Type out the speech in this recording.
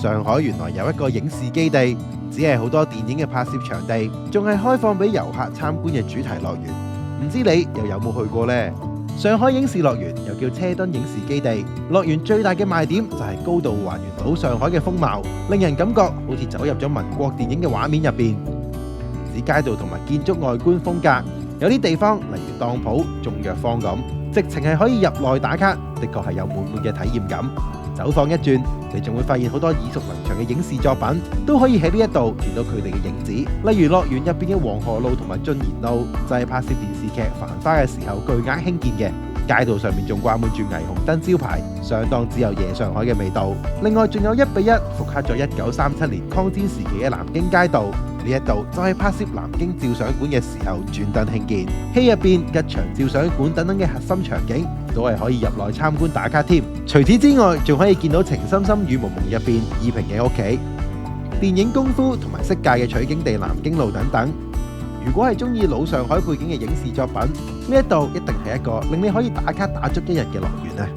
上海原來有一個影視基地，只係好多電影嘅拍攝場地，仲係開放俾遊客參觀嘅主題樂園。唔知你又有冇去過呢？上海影視樂園又叫車墩影視基地，樂園最大嘅賣點就係高度還原到上海嘅風貌，令人感覺好似走入咗民國電影嘅畫面入邊。唔止街道同埋建築外觀風格，有啲地方例如當鋪、種藥坊咁，直情係可以入內打卡，的確係有滿滿嘅體驗感。走訪一轉，你仲會發現好多耳熟能詳嘅影視作品，都可以喺呢一度見到佢哋嘅影子。例如樂園入邊嘅黃河路同埋進賢路，就係拍攝電視劇《繁花》嘅時候巨額興建嘅。街道上面仲掛滿住霓虹燈招牌，相當之有夜上海嘅味道。另外仲有1:1復刻咗1937年抗戰時期嘅南京街道，呢一度就係拍攝南京照相館嘅時候專登興建。戲入邊吉祥照相館等等嘅核心場景，都係可以入內參觀打卡添。除此之外，仲可以見到情深深雨濛濛入邊依萍嘅屋企、電影功夫同埋色戒嘅取景地南京路等等。如果係中意老上海背景嘅影視作品，呢一度一定係一個令你可以打卡打足1日嘅樂園啊！